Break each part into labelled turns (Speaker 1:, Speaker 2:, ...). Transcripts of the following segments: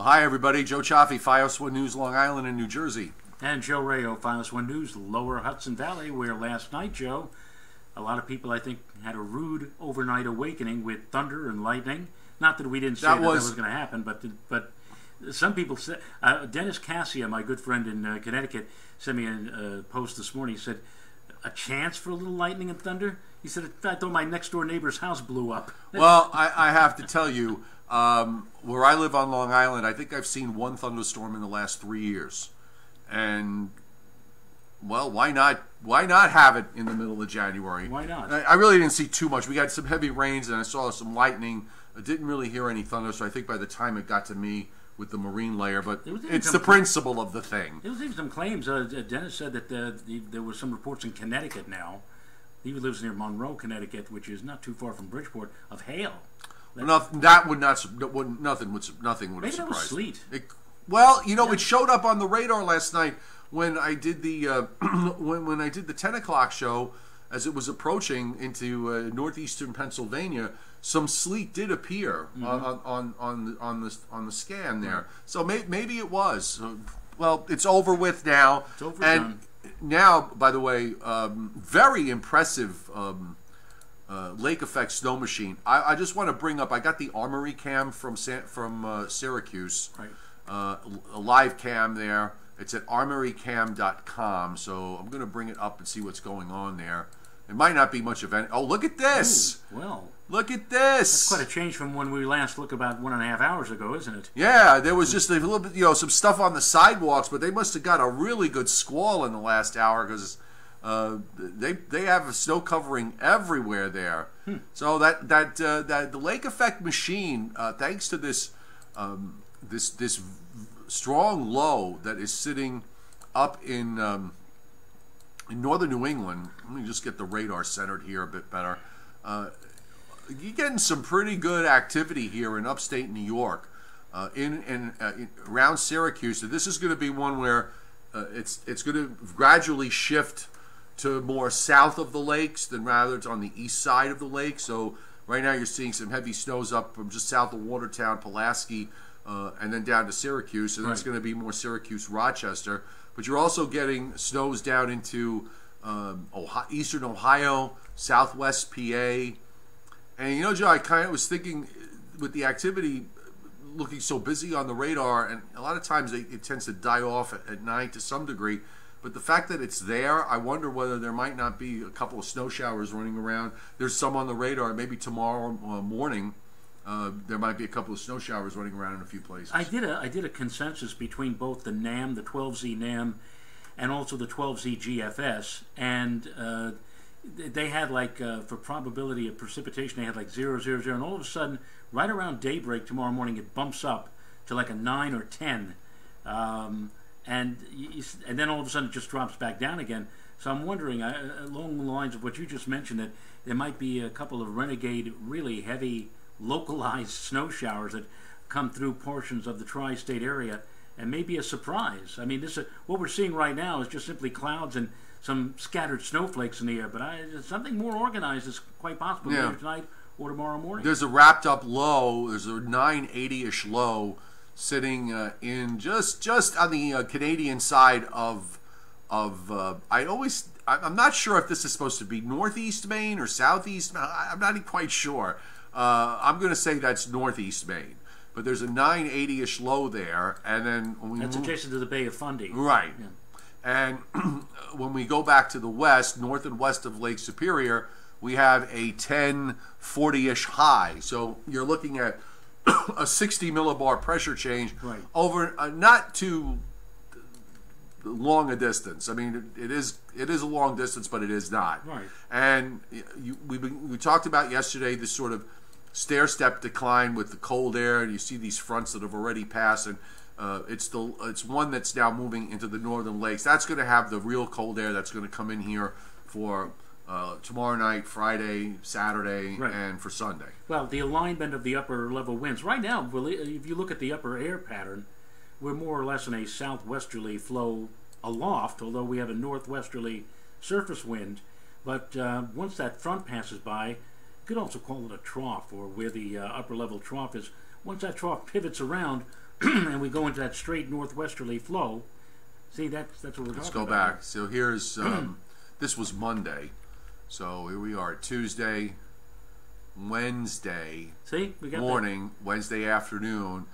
Speaker 1: Well, hi, everybody. Joe Chaffee, FiOS 1 News, Long Island and New Jersey.
Speaker 2: And Joe Rayo, FiOS 1 News, Lower Hudson Valley, where last night, Joe, a lot of people, I think, had a rude overnight awakening with thunder and lightning. Not that we didn't say that was going to happen, but some people said... Dennis Cassia, my good friend in Connecticut, sent me a post this morning. He said, a chance for a little lightning and thunder? He said, I thought my next-door neighbor's house blew up.
Speaker 1: Well, I have to tell you... where I live on Long Island, I think I've seen one thunderstorm in the last 3 years, and well, why not? Why not have it in the middle of January?
Speaker 2: Why not?
Speaker 1: I really didn't see too much. We got some heavy rains, and I saw some lightning. I didn't really hear any thunder, so I think by the time it got to me with the marine layer, but it's the principle of the thing.
Speaker 2: There was even some claims. Dennis said that there were some reports in Connecticut now. He lives near Monroe, Connecticut, which is not too far from Bridgeport, of hail.
Speaker 1: That would not. Nothing would
Speaker 2: Maybe
Speaker 1: surprise.
Speaker 2: that was sleet.
Speaker 1: Well, you know, it showed up on the radar last night when I did the when I did the 10 o'clock show. As it was approaching into northeastern Pennsylvania, some sleet did appear on the scan there. So maybe it was. Well, it's over with now.
Speaker 2: It's over and
Speaker 1: now, by the way, very impressive. Lake effect snow machine. I just want to bring up. I got the Armory cam from Syracuse,
Speaker 2: right.
Speaker 1: A live cam there. It's at armorycam.com. So I'm going to bring it up and see what's going on there. It might not be much of any. Oh, look at this!
Speaker 2: Ooh, well,
Speaker 1: look at this!
Speaker 2: That's quite a change from when we last looked about 1.5 hours ago, isn't it?
Speaker 1: Yeah, there was just a little bit, some stuff on the sidewalks, but they must have got a really good squall in the last hour because. They have a snow covering everywhere there. So that the lake effect machine, thanks to this this strong low that is sitting up in northern New England. Let me just get the radar centered here a bit better. You're getting some pretty good activity here in upstate New York, in around Syracuse. So this is going to be one where it's going to gradually shift to more south of the lakes than rather it's on the east side of the lake. So right now you're seeing some heavy snows up from just south of Watertown, Pulaski, and then down to Syracuse, and that's going to be more Syracuse, Rochester. But you're also getting snows down into eastern Ohio, southwest PA. And you know, Joe, I kind of was thinking with the activity looking so busy on the radar, and a lot of times it tends to die off at night to some degree. But the fact that it's there, I wonder whether there might not be a couple of snow showers running around. There's some on the radar. Maybe tomorrow morning there might be a couple of snow showers running around in a few places.
Speaker 2: I did a consensus between both the NAM, the 12Z NAM, and also the 12Z GFS, and they had like for probability of precipitation, they had like 0, 0, 0, and all of a sudden, right around daybreak tomorrow morning, it bumps up to like a 9 or 10. And then all of a sudden it just drops back down again. So I'm wondering, along the lines of what you just mentioned, that there might be a couple of renegade, really heavy, localized snow showers that come through portions of the tri-state area, and maybe a surprise. I mean, what we're seeing right now is just simply clouds and some scattered snowflakes in the air, but something more organized is quite possible later tonight or tomorrow morning.
Speaker 1: There's a wrapped up low. There's a 980-ish low sitting in just on the Canadian side of I'm not sure if this is supposed to be northeast Maine or southeast. I'm not quite sure. I'm going to say that's northeast Maine, but there's a 980-ish low there, and then
Speaker 2: that's adjacent to the Bay of Fundy,
Speaker 1: right? Yeah. And when we go back to the west, north and west of Lake Superior, we have a 1040-ish high. So you're looking at a 60 millibar pressure change over not too long a distance. I mean, it is a long distance, but it is not.
Speaker 2: Right.
Speaker 1: And we talked about yesterday this sort of stair-step decline with the cold air, and you see these fronts that have already passed, and it's one that's now moving into the northern lakes. That's going to have the real cold air that's going to come in here for tomorrow night, Friday, Saturday, and for Sunday.
Speaker 2: Well, the alignment of the upper level winds. Right now, if you look at the upper air pattern, we're more or less in a southwesterly flow aloft, although we have a northwesterly surface wind. But once that front passes by, you could also call it a trough, or where the upper level trough is. Once that trough pivots around, and we go into that straight northwesterly flow, see, that's what we're talking about.
Speaker 1: Let's go back. So here's, this was Monday. So here we are, Tuesday, Wednesday
Speaker 2: see, we got
Speaker 1: morning, Wednesday afternoon,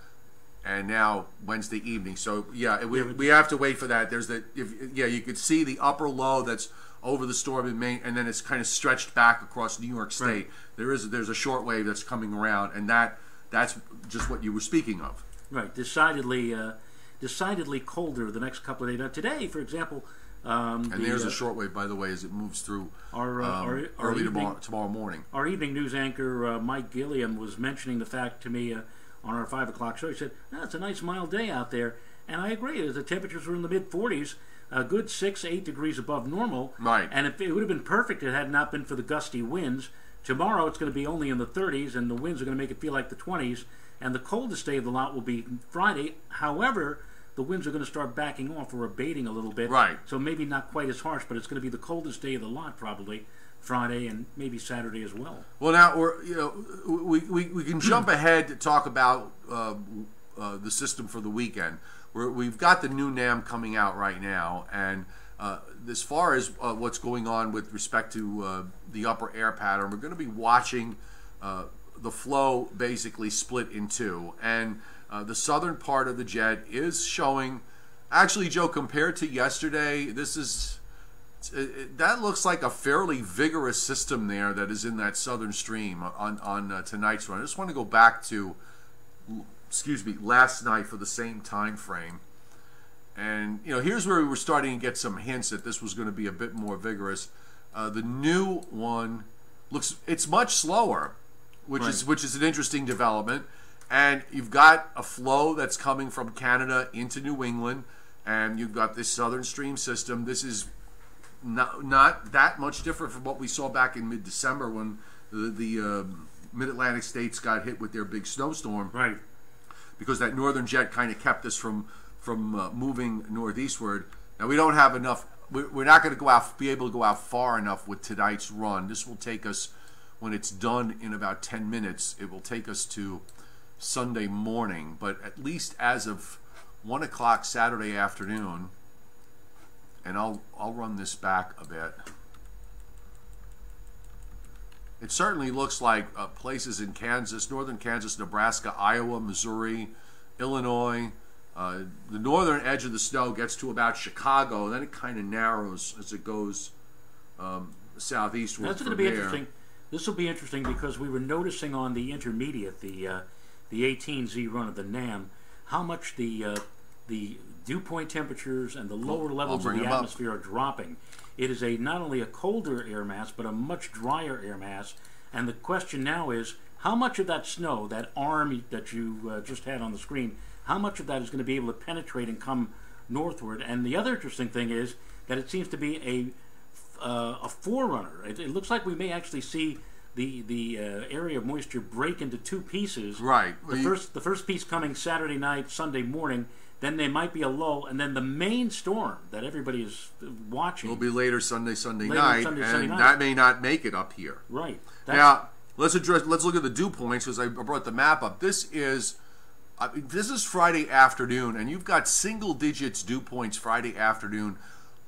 Speaker 1: and now Wednesday evening. So yeah, we have to wait for that. There's you could see the upper low that's over the storm in Maine, and then it's kind of stretched back across New York State. Right. There's a short wave that's coming around, and that's just what you were speaking of.
Speaker 2: Right, decidedly colder the next couple of days. Now today, for example,
Speaker 1: and there's a shortwave, by the way, as it moves through early tomorrow morning.
Speaker 2: Our evening news anchor, Mike Gilliam, was mentioning the fact to me on our 5 o'clock show. He said, it's a nice mild day out there. And I agree. The temperatures were in the mid-40s, a good 6-8 degrees above normal.
Speaker 1: Right.
Speaker 2: And it would have been perfect if it had not been for the gusty winds. Tomorrow it's going to be only in the 30s, and the winds are going to make it feel like the 20s. And the coldest day of the lot will be Friday. However, the winds are going to start backing off or abating a little bit.
Speaker 1: Right.
Speaker 2: So maybe not quite as harsh, but it's going to be the coldest day of the lot probably Friday and maybe Saturday as well.
Speaker 1: Well, now we can jump ahead to talk about the system for the weekend. We've got the new NAM coming out right now, and as far as what's going on with respect to the upper air pattern, we're going to be watching the flow basically split in two, and the southern part of the jet is showing, actually, Joe, compared to yesterday, that looks like a fairly vigorous system there that is in that southern stream on tonight's run. I just want to go back to, last night for the same time frame. And, here's where we were starting to get some hints that this was going to be a bit more vigorous. The new one it's much slower, which is an interesting development. And you've got a flow that's coming from Canada into New England, and you've got this southern stream system. This is not that much different from what we saw back in mid-December when the mid-Atlantic states got hit with their big snowstorm.
Speaker 2: Right.
Speaker 1: Because that northern jet kind of kept us from moving northeastward. Now we don't have enough. We're not going to be able to go out far enough with tonight's run. This will take us, when it's done in about 10 minutes, it will take us to Sunday morning. But at least as of 1 o'clock Saturday afternoon, and I'll run this back a bit. It certainly looks like places in Kansas, northern Kansas, Nebraska, Iowa, Missouri, Illinois. The northern edge of the snow gets to about Chicago, and then it kind of narrows as it goes southeastward.
Speaker 2: That's going to be interesting. This will be interesting because we were noticing on the intermediate, the 18Z run of the NAM, how much the dew point temperatures and the lower levels of the atmosphere are dropping. It is not only a colder air mass, but a much drier air mass. And the question now is, how much of that snow, that arm that you just had on the screen, how much of that is going to be able to penetrate and come northward? And the other interesting thing is that it seems to be a forerunner. It looks like we may actually see the area of moisture break into two pieces.
Speaker 1: Right.
Speaker 2: The first piece coming Saturday night, Sunday morning. Then there might be a lull, and then the main storm that everybody is watching
Speaker 1: will be later Sunday night, and that may not make it up here.
Speaker 2: Right.
Speaker 1: Now let's look at the dew points, because I brought the map up. This is Friday afternoon, and you've got single digits dew points Friday afternoon,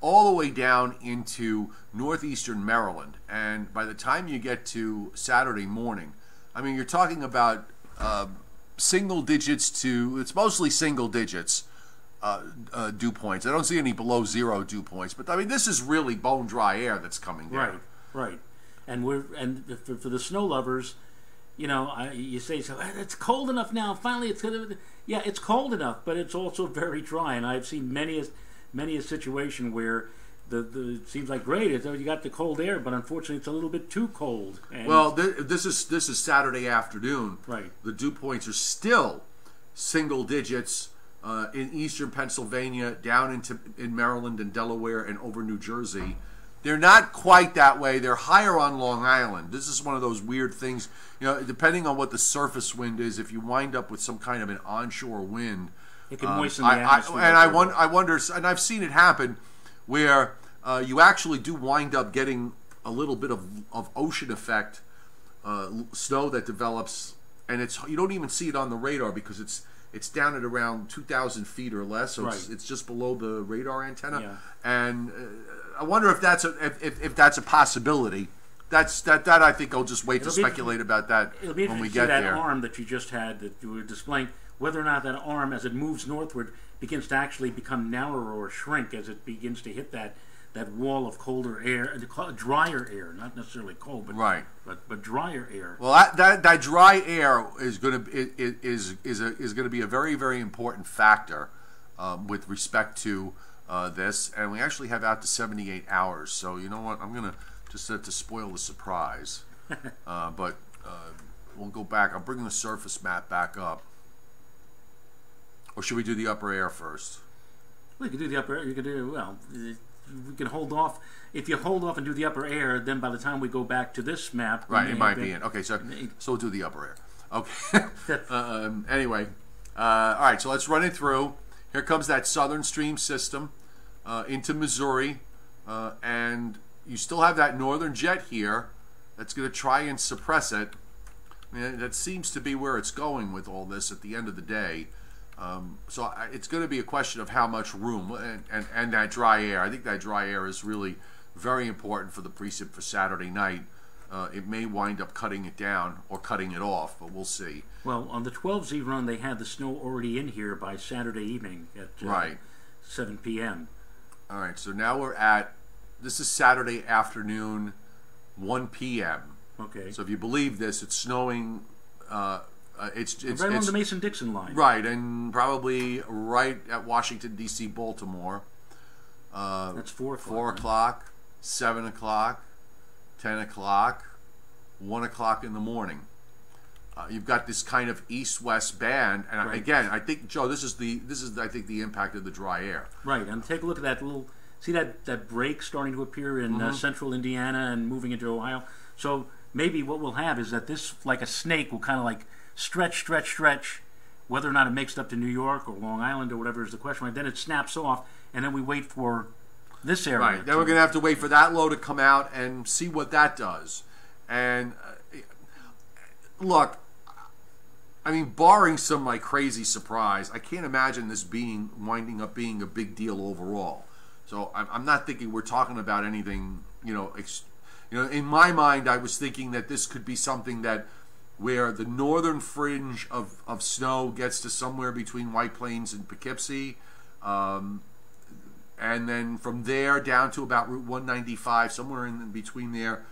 Speaker 1: all the way down into northeastern Maryland. And by the time you get to Saturday morning, I mean, you're talking about single digits it's mostly single digits dew points. I don't see any below zero dew points, but I mean, this is really bone dry air that's coming down.
Speaker 2: Right. And for the snow lovers, you say, so it's cold enough now. Finally, it's cold enough, but it's also very dry. And I've seen many a situation where it seems like great, you got the cold air, but unfortunately it's a little bit too cold. And
Speaker 1: well, this is Saturday afternoon.
Speaker 2: Right.
Speaker 1: The dew points are still single digits in eastern Pennsylvania, down in Maryland and Delaware and over New Jersey. They're not quite that way. They're higher on Long Island. This is one of those weird things, depending on what the surface wind is, if you wind up with some kind of an onshore wind,
Speaker 2: it can moisten the atmosphere.
Speaker 1: I wonder, and I've seen it happen, where you actually do wind up getting a little bit of ocean effect snow that develops, and you don't even see it on the radar because it's down at around 2,000 feet or less, so it's just below the radar antenna.
Speaker 2: Yeah.
Speaker 1: And I wonder if that's if that's a possibility. That I think I'll just wait to speculate about that when we get there.
Speaker 2: That arm that you just had that you were displaying, whether or not that arm, as it moves northward, begins to actually become narrower or shrink as it begins to hit that wall of colder air, drier air, not necessarily cold, but drier air.
Speaker 1: Well, that dry air is going to be a very, very important factor with respect to this, and we actually have out to 78 hours. So you know what, I'm going to just to spoil the surprise, but we'll go back. I'll bring the surface map back up, or should we do the upper air first?
Speaker 2: We could do the upper air. You could do we can hold off. If you hold off and do the upper air, then by the time we go back to this map,
Speaker 1: it might be in. Okay, so we'll do the upper air. Okay. Anyway, all right. So let's run it through. Here comes that southern stream system into Missouri, and you still have that northern jet here that's going to try and suppress it. I mean, that seems to be where it's going with all this at the end of the day. So it's going to be a question of how much room and that dry air. I think that dry air is really very important for the precip for Saturday night. It may wind up cutting it down or cutting it off, but we'll see.
Speaker 2: Well, on the 12Z run, they had the snow already in here by Saturday evening at 7 p.m.
Speaker 1: All right, so now we're at, this is Saturday afternoon, 1 p.m.
Speaker 2: Okay.
Speaker 1: So if you believe this, it's snowing. It's
Speaker 2: right on the Mason-Dixon line.
Speaker 1: Right, and probably right at Washington, D.C., Baltimore.
Speaker 2: That's 4 o'clock.
Speaker 1: 4 o'clock, 7 o'clock, 10 o'clock, 1 o'clock in the morning. You've got this kind of east-west band, and again, I think, Joe, this is I think the impact of the dry air.
Speaker 2: Right, and take a look at that little. See that break starting to appear in central Indiana and moving into Ohio. So maybe what we'll have is that this, like a snake, will kind of like stretch. Whether or not it makes it up to New York or Long Island or whatever is the question. Right? Then it snaps off, and then we wait for this area.
Speaker 1: Right. Then we're going to have to wait for that low to come out and see what that does. And look, I mean, barring some like crazy surprise, I can't imagine this winding up being a big deal overall. So I'm not thinking we're talking about anything. In my mind, I was thinking that this could be something that, where the northern fringe of snow gets to somewhere between White Plains and Poughkeepsie, and then from there down to about Route 195, somewhere in between there,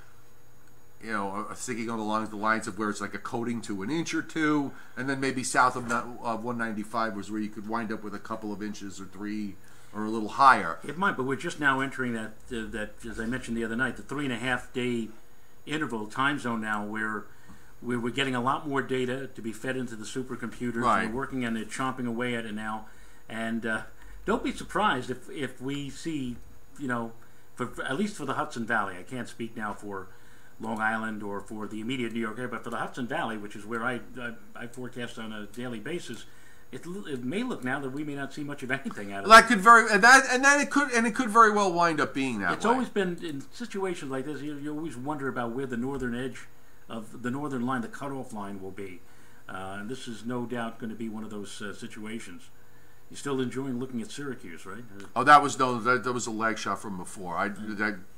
Speaker 1: thinking along the lines of where it's like a coating to an inch or two, and then maybe south of 195 was where you could wind up with a couple of inches or 3 or a little higher.
Speaker 2: It might, but we're just now entering that as I mentioned the other night, the 3.5 day interval time zone now where we're getting a lot more data to be fed into the supercomputers.
Speaker 1: Right.
Speaker 2: We're working on it, chomping away at it now. And don't be surprised if we see, at least for the Hudson Valley. I can't speak now for Long Island or for the immediate New York area, but for the Hudson Valley, which is where I forecast on a daily basis, it may look now that we may not see much of anything out of it.
Speaker 1: That could it could very well wind up being that way.
Speaker 2: It's always been in situations like this. You always wonder about where the northern edge of the northern line, the cutoff line, will be. And this is no doubt going to be one of those situations. You're still enjoying looking at Syracuse, right?
Speaker 1: Oh, that was a lag shot from before.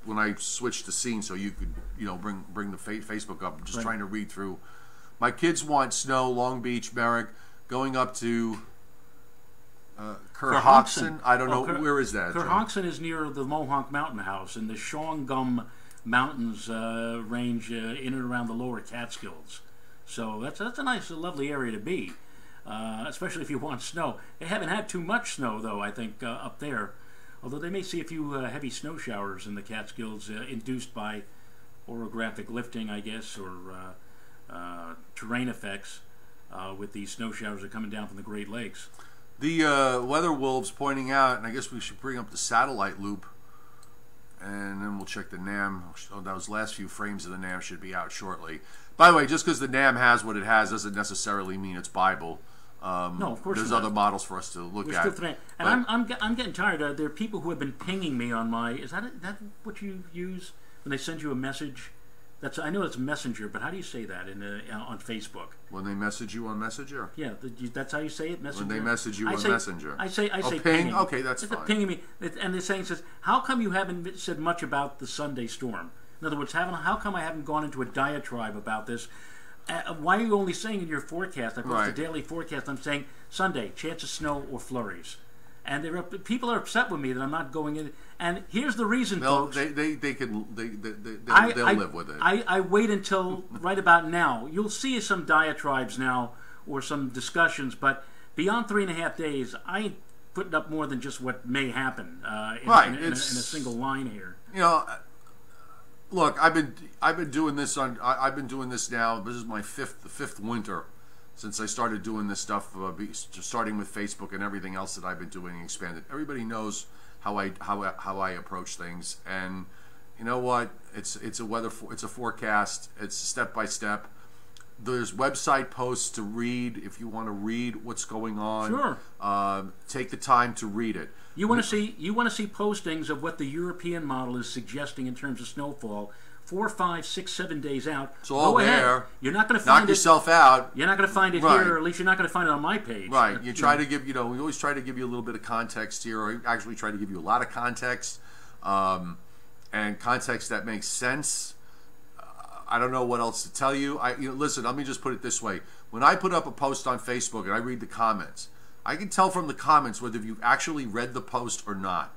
Speaker 1: When I switched the scene, so you could bring the Facebook up. I'm just trying to read through. My kids want snow. Long Beach, Merrick, going up to Kerhonkson. I don't know where is that.
Speaker 2: Kerhonkson is near the Mohawk Mountain House in the Shawangum Mountains range in and around the lower Catskills. So that's a nice, lovely area to be. Especially if you want snow. They haven't had too much snow, though, I think, up there. Although they may see a few heavy snow showers in the Catskills induced by orographic lifting, I guess, or terrain effects with these snow showers that are coming down from the Great Lakes.
Speaker 1: The weather wolves pointing out, and I guess we should bring up the satellite loop, and then we'll check the NAM. So those last few frames of the NAM should be out shortly. By the way, just because the NAM has what it has doesn't necessarily mean it's Bible.
Speaker 2: No, of course
Speaker 1: there's other models for us to look at.
Speaker 2: And I'm getting tired. There are people who have been pinging me on my. Is that what you use when they send you a message I know it's Messenger, but how do you say that on Facebook?
Speaker 1: When they message you on Messenger?
Speaker 2: Yeah, that's how you say it, Messenger?
Speaker 1: When they message you on Messenger.
Speaker 2: I say
Speaker 1: ping?
Speaker 2: pinging.
Speaker 1: Okay, that's
Speaker 2: it's
Speaker 1: fine.
Speaker 2: Pinging me. And they're saying, how come you haven't said much about the Sunday storm? In other words, how come I haven't gone into a diatribe about this? Why are you only saying in your forecast, I post the daily forecast, I'm saying Sunday, chance of snow or flurries. And people are upset with me that I'm not going in. And here's the reason, folks.
Speaker 1: They'll live with it.
Speaker 2: I wait until right about now. You'll see some diatribes now or some discussions, but beyond 3.5 days, I ain't putting up more than just what may happen in a single line here.
Speaker 1: You know, look, I've been doing this I've been doing this now. This is my fifth winter since I started doing this stuff, starting with Facebook and everything else that I've been doing and expanded. Everybody knows how I approach things, and you know what? It's a forecast. It's step by step. There's website posts to read if you want to read what's going on.
Speaker 2: Sure.
Speaker 1: Take the time to read it.
Speaker 2: You want to see postings of what the European model is suggesting in terms of snowfall 4, 5, 6, 7 days out.
Speaker 1: It's all there.
Speaker 2: You're not going to find it.
Speaker 1: Knock yourself out.
Speaker 2: You're not going to find it here, or at least you're not going to find it on my page.
Speaker 1: Right. You try to give, we always try to give you a little bit of context here, or actually try to give you a lot of context, and context that makes sense. I don't know what else to tell you. Listen, let me just put it this way. When I put up a post on Facebook and I read the comments, I can tell from the comments whether you've actually read the post or not.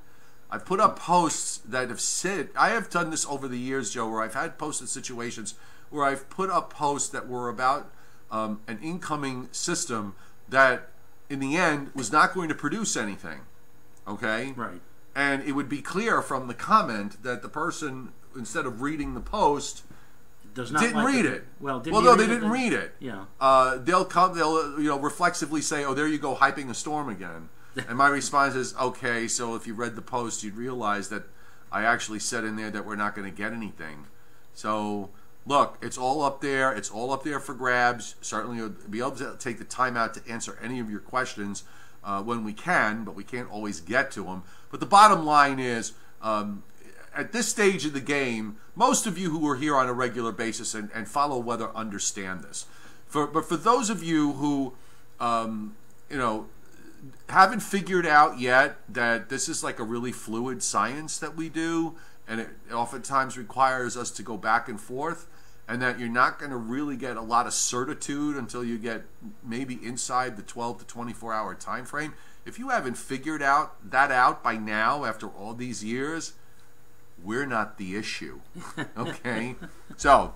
Speaker 1: I've put up posts that have said, I have done this over the years, Joe, where I've had posted situations where I've put up posts that were about an incoming system that, in the end, was not going to produce anything. Okay?
Speaker 2: Right.
Speaker 1: And it would be clear from the comment that the person, instead of reading the post, didn't read it.
Speaker 2: Well, they
Speaker 1: didn't read it.
Speaker 2: Yeah.
Speaker 1: They'll reflexively say, "Oh, there you go, hyping a storm again." And my response is, "Okay, so if you read the post, you'd realize that I actually said in there that we're not going to get anything." So, look, it's all up there. It's all up there for grabs. Certainly, we'll be able to take the time out to answer any of your questions when we can, but we can't always get to them. But the bottom line is, at this stage of the game, most of you who are here on a regular basis and follow weather understand this. But for those of you who, haven't figured out yet that this is like a really fluid science that we do, and it oftentimes requires us to go back and forth, and that you're not going to really get a lot of certitude until you get maybe inside the 12 to 24 hour time frame. If you haven't figured that out by now, after all these years, we're not the issue. Okay? So,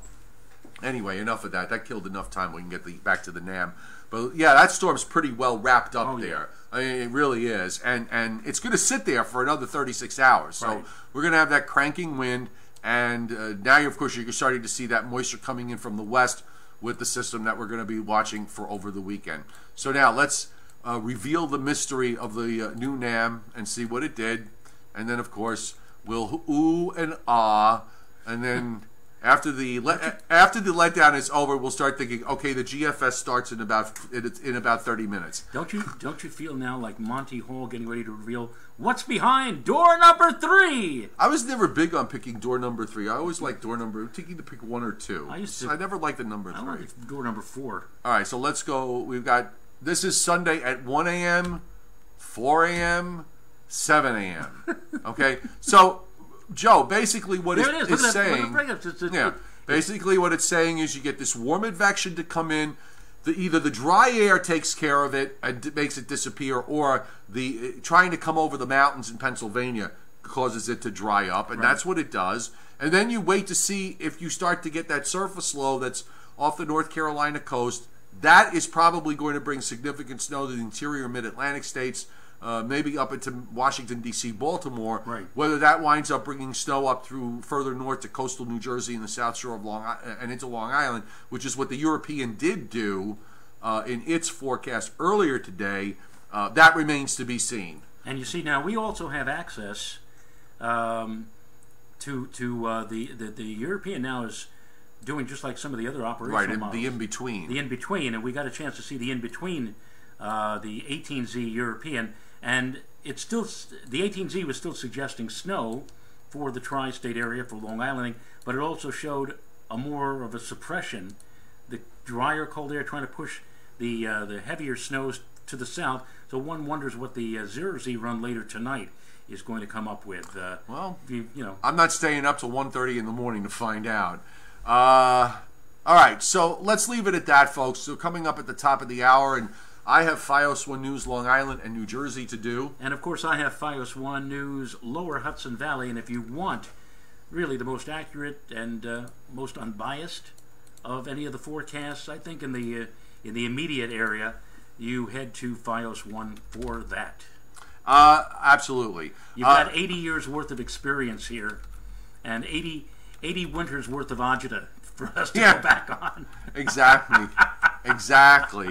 Speaker 1: anyway, enough of that. That killed enough time. We can get back to the NAM. But yeah, that storm's pretty well wrapped up there. I mean, it really is. And it's going to sit there for another 36 hours. So we're going to have that cranking wind. And now, of course, you're starting to see that moisture coming in from the west with the system that we're going to be watching for over the weekend. So now let's reveal the mystery of the new NAM and see what it did. And then, of course, we'll ooh and ah, and then after the letdown is over, we'll start thinking, okay, the GFS starts in about 30 minutes.
Speaker 2: Don't you feel now like Monty Hall getting ready to reveal what's behind door number 3?
Speaker 1: I was never big on picking door number 3. I always liked taking to pick 1 or 2. I never liked the number 3.
Speaker 2: I like door number 4.
Speaker 1: All right, so let's go. This is Sunday at 1 a.m., 4 a.m., 7 a.m. Okay, so Joe, basically what it's saying, basically what it's saying is you get this warm advection to come in. Either the dry air takes care of it and makes it disappear, or the trying to come over the mountains in Pennsylvania causes it to dry up, and that's what it does. And then you wait to see if you start to get that surface low that's off the North Carolina coast. That is probably going to bring significant snow to the interior mid-Atlantic states. Maybe up into Washington, D.C., Baltimore. Whether that winds up bringing snow up through further north to coastal New Jersey and the South Shore of and into Long Island, which is what the European did do in its forecast earlier today, that remains to be seen.
Speaker 2: And you see, now we also have access to the European now is doing just like some of the other operational models.
Speaker 1: The in-between.
Speaker 2: The in-between, and we got a chance to see the in-between, the 18Z European. And it's still, the 18Z was still suggesting snow for the tri-state area, for Long Island, but it also showed more of a suppression. The drier cold air trying to push the heavier snows to the south. So one wonders what the 0Z run later tonight is going to come up with.
Speaker 1: Well,
Speaker 2: you know,
Speaker 1: I'm not staying up till 1:30 in the morning to find out. All right, so let's leave it at that, folks. So coming up at the top of the hour, and I have FiOS 1 News Long Island and New Jersey to do.
Speaker 2: And of course I have FiOS 1 News Lower Hudson Valley, and if you want really the most accurate and most unbiased of any of the forecasts, I think in the immediate area, you head to FiOS 1 for that.
Speaker 1: Absolutely.
Speaker 2: You've got 80 years worth of experience here, and 80 winters worth of agita for us to go back on.
Speaker 1: Exactly. Exactly.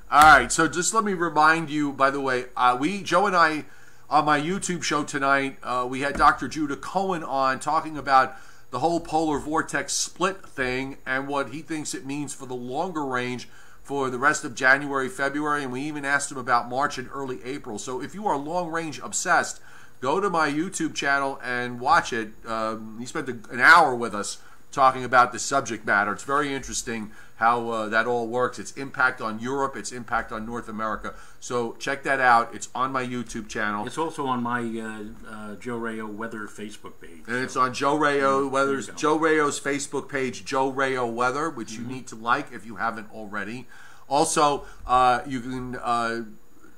Speaker 1: All right, so just let me remind you, by the way, Joe and I, on my YouTube show tonight, we had Dr. Judah Cohen on talking about the whole polar vortex split thing and what he thinks it means for the longer range for the rest of January, February, and we even asked him about March and early April. So if you are long range obsessed, go to my YouTube channel and watch it. He spent an hour with us talking about the subject matter. It's very interesting how that all works. Its impact on Europe, its impact on North America. So check that out. It's on my YouTube channel.
Speaker 2: It's also on my Joe Rayo Weather Facebook page.
Speaker 1: And it's on Joe Rayo Weather's Joe Rayo's Facebook page, Joe Rayo Weather, which you need to like if you haven't already. Also, you can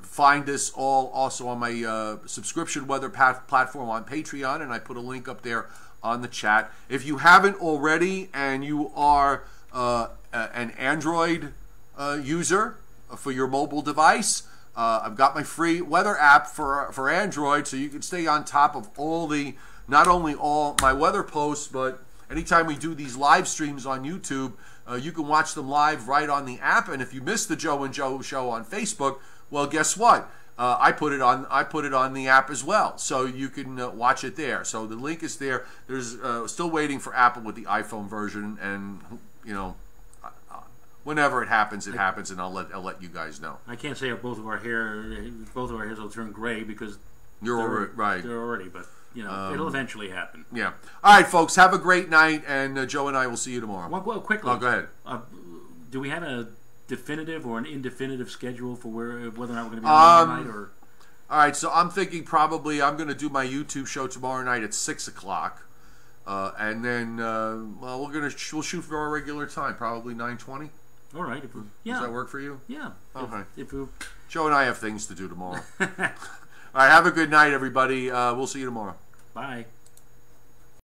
Speaker 1: find this all also on my subscription weather platform on Patreon, and I put a link up there on the chat. If you haven't already and you are an Android user for your mobile device, I've got my free weather app for Android, so you can stay on top of not only all my weather posts, but anytime we do these live streams on YouTube, you can watch them live right on the app. And if you missed the Joe and Joe show on Facebook, well, guess what? I put it on the app as well, so you can watch it there. So the link is there. There's still waiting for Apple with the iPhone version, and you know, whenever it happens, and I'll let you guys know.
Speaker 2: I can't say both of our hairs will turn gray because
Speaker 1: they're
Speaker 2: already, but you know, it'll eventually happen.
Speaker 1: Yeah. All right, folks. Have a great night, and Joe and I will see you tomorrow.
Speaker 2: Well, quickly.
Speaker 1: Oh, go ahead.
Speaker 2: Do we have a definitive or an indefinitive schedule for whether or not we're going to be on tonight? Or
Speaker 1: all right, so I'm thinking probably I'm going to do my YouTube show tomorrow night at 6 o'clock, and then we'll shoot for our regular time, probably 9:20.
Speaker 2: All right.
Speaker 1: Does that work for you?
Speaker 2: Yeah.
Speaker 1: Okay.
Speaker 2: If
Speaker 1: Joe and I have things to do tomorrow. All right. Have a good night, everybody. We'll see you tomorrow.
Speaker 2: Bye.